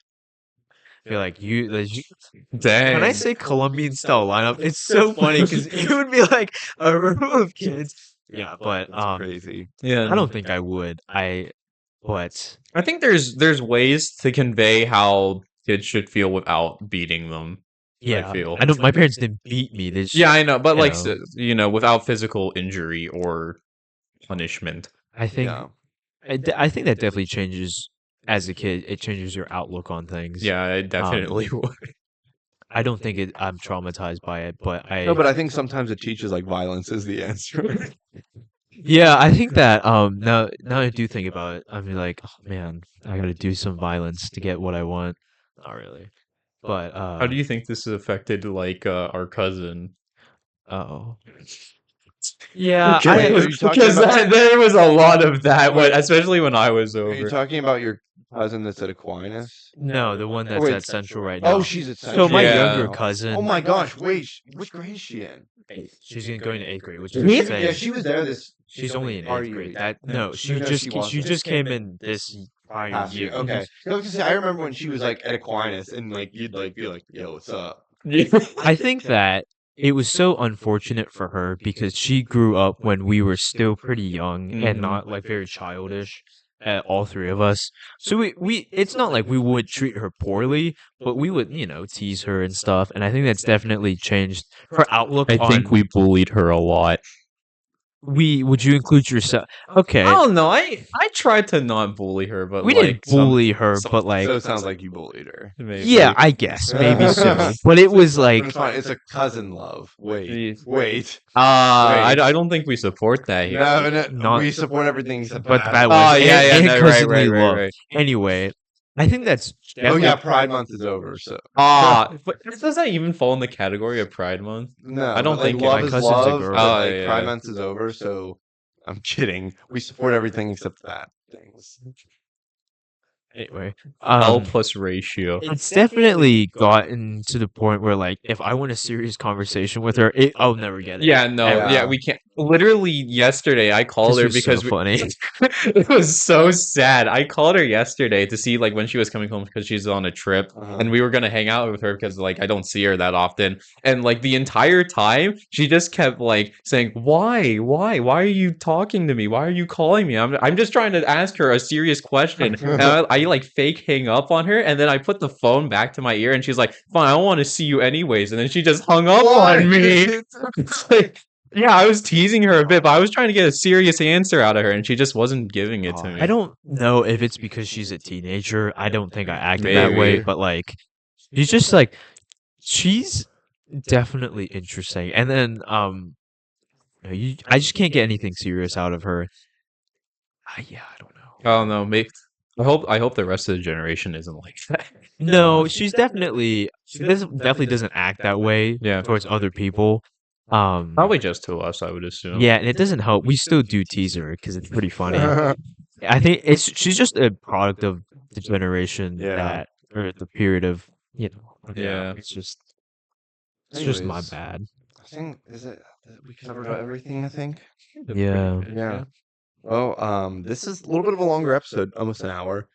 Dang. when I say Colombian style lineup, it's so funny because it would be like a room of kids. Yeah, but That's crazy. Yeah. I don't think I would. But I think there's ways to convey how kids should feel without beating them. yeah, feel. I don't. My parents didn't beat me. They just, Yeah, I know, but you like know. without physical injury or punishment. I think Yeah. I think that definitely changes as a kid. It changes your outlook on things. Yeah, I definitely would. I don't think I'm traumatized by it, but No, but I think sometimes it teaches like violence is the answer. yeah, I think that now I do think about it, I mean like, oh man, I gotta do some violence to get what I want. Not really. But How do you think this has affected like our cousin? oh. Yeah, Okay, I, are you talking Because about- there was a lot of that, especially when I was Are you over. talking about your cousin that's at Aquinas? no, the one that's Wait. at Central right now. Oh, she's at so my Yeah. younger cousin. Oh my gosh! Wait, which grade is she in? She's going to 8th grade, which is Eighth? insane. Yeah, she was there this. She's only in Are 8th you- grade. That no, she No, just she she wasn't. just came in this prior Past year. year. Okay. I was gonna say I remember when she was like at Aquinas and like you'd like be like, "Yo, what's up?" I think that it was so unfortunate for her because she grew up when we were still pretty young and Mhm. not like very childish. All three of us. So we it's not like we would treat her poorly, but we would, tease her and stuff. And I think that's definitely changed her outlook I on think we bullied her a lot. would you include yourself? Okay. I don't know. I tried to not bully her, but We like didn't bully her, but like So it sounds like you bullied her. maybe. yeah, I guess maybe so. But it was But like it's fine. It's a cousin love. Wait. I Wait. don't think we support that here. No, Not- we support everything except but bad that ones. Oh was yeah, yeah, and no, right, cousinly right, love. right, right. Anyway, I think that's Oh yeah, Pride Month is over. So But does that even fall in the category of Pride Month? no, I don't but, like, think love my is cousin's a love. girl. But, Oh, like yeah, Pride yeah. Month is over, so I'm kidding. We support everything except bad things. anyway. L plus ratio. It's definitely gotten to the point where like if I want a serious conversation with her, I'll never get it. Yeah, no, Yeah. yeah, we can't. Literally yesterday, I called This her was because so funny. it was so sad. I called her yesterday to see like when she was coming home because she's on a trip, Uh-huh. and we were gonna hang out with her because like I don't see her that often. And like the entire time, she just kept like saying, "Why? Why are you talking to me? Why are you calling me? I'm just trying to ask her a serious question." And I like fake hang up on her, and then I put the phone back to my ear, and she's like, "Fine, I don't want to see you anyways." And then she just hung up on me. It's like, yeah, I was teasing her a bit, but I was trying to get a serious answer out of her, and she just wasn't giving it to me. I don't know if it's because she's a teenager. I don't think I acted that way, Maybe. but like she's just like she's definitely interesting. And then I just can't get anything serious out of her. Yeah, I don't know. Oh no, I hope the rest of the generation isn't like that. No, she definitely doesn't act that way Yeah. towards other people. Probably just to us, I would assume. Yeah, and it doesn't help. We still do tease her because it's pretty funny. I think she's just a product of the generation Yeah. that or the period of Yeah. it's just my Anyways. bad. I think we covered everything, I think. Yeah. Yeah. Well, this is a little bit of a longer episode, almost an hour.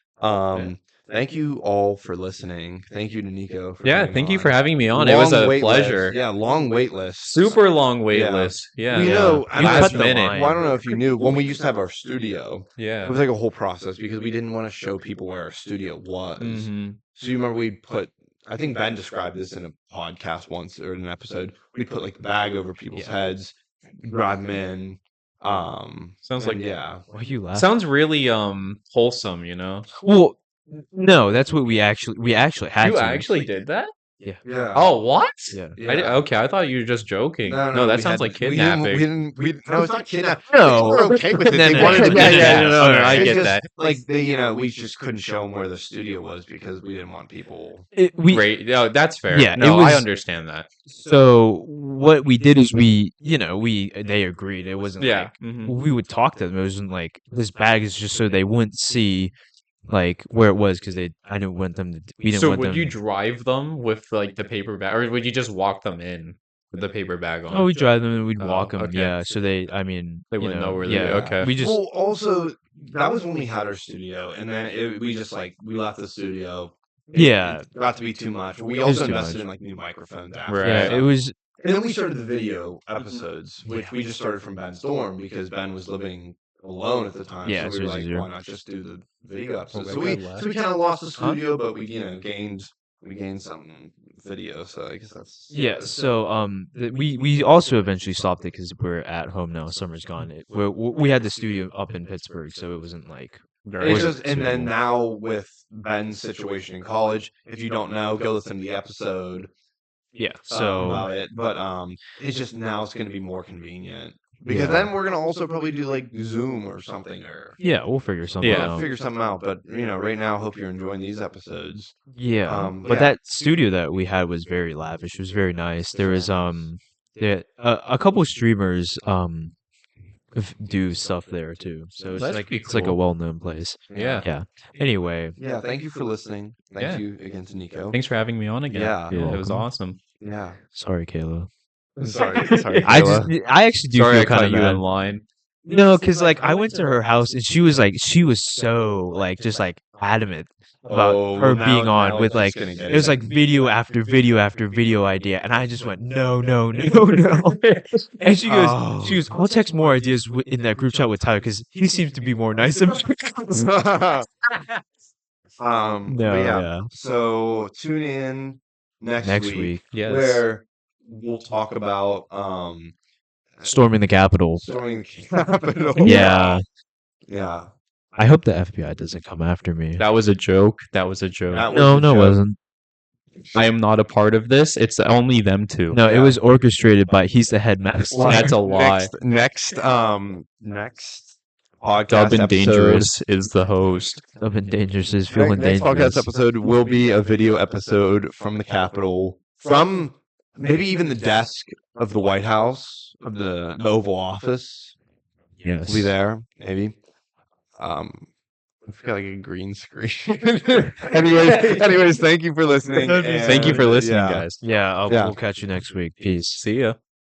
Thank you all for listening. Thank you to Nico for Yeah, coming thank you on. for having me on. It was Long a wait list. pleasure. Yeah, long wait list. Super long wait Yeah. list. Yeah. Well, you know, I You don't cut know the if you- line. well, I don't know if you knew, when we used to have our studio, it Yeah. was like a whole process because we didn't want to show people where our studio was. Mm-hmm. So you remember we'd put, I think Ben described this in a podcast once or in an episode, we'd put like the bag over people's heads, drive them in. Sounds like yeah. Why are you laughing? sounds really wholesome, you know. Well, no, that's what we actually had You to. actually did that? Yeah. Oh, what? Yeah. Okay, I thought you were just joking. No, that we sounds had like to- we didn't- kidnapping. no, it's not kidnapping. No. We're okay with it. No, They no, wanted to no, be no, no, that. no, no, no, I It's get just, that. Like we just couldn't show them where the studio was because we didn't want people. Great. No, that's fair. Yeah, no, it was- I understand that. So what we did is they agreed. It wasn't Yeah. like Mhm. we would talk to them. It wasn't like this bag is just so they wouldn't see like where it was because I didn't want them to. We didn't So want would them. you drive them with like the paper bag, or would you just walk them in with the paper bag on? Oh, we'd drive them and we'd Oh, walk them. okay. Yeah, so they wouldn't know where they- yeah, okay. We just Well, also that was when we had our studio, and then we just we left the studio. Yeah. It got to be too much. We was also too invested much. in like new microphones. After Right. yeah, that. it was And then we started the video episodes, which we just started from Ben's dorm because Ben was living alone at the time. Yeah, so so we it were was like, easier. why not just do the video episodes? Oh, So wait, we God, so we kind of lost the Huh? studio, but we gained some video. So I guess that's yeah. So we also eventually stopped it because we're at home now. Summer's gone. We had the studio up in Pittsburgh, so it wasn't like It's just, and then now with Ben's situation in college, if you don't know, go listen to the episode yeah. So about it. But it's just now it's going to be more convenient because Yeah. then we're going to also probably do like Zoom or something or yeah, we'll figure something Yeah. out. figure something out. But right now, I hope you're enjoying these episodes. Yeah, but yeah. that studio that we had was very lavish. It was very nice. There was a couple streamers do stuff there too. So it's That's like pretty it's like a cool. well-known place. Yeah. Yeah. Anyway, Yeah. Thank you for listening. Thank Yeah. you again to Nico. Thanks for having me on again. Yeah. You're It was welcome. awesome. Yeah. sorry, Kayla. Sorry. I actually do Sorry, feel I kind caught of you bad. in line. No, because like I went to her house and she was so like just like adamant about her being on with like it was like video after video after video idea, and I just went no no no no, and she goes I'll text more ideas in that group chat with Tyler because he seems to be more nice than But No, yeah. yeah. So tune in next week Yes. where we'll talk about Storming the Capitol. storming the Capitol. Yeah, Yeah. I hope the FBI doesn't come after me. That was a joke. That was a joke. That was No, a no, it joke. wasn't. I am not a part of this. It's only them two. No, it Yeah. was orchestrated by he's the headmaster. That's a lie. Next podcast Dub and episode. Dangerous is the host. I've been dangerous. Is feeling Next podcast dangerous. episode will be a video episode from the Capitol, from maybe even the desk of the White House, of the Oval Office. Yes. We'll be there, maybe. I've got like a green screen. anyways, thank you for listening. Thank you for listening, and, guys. Yeah, Yeah. we'll catch you next week. Peace. See ya.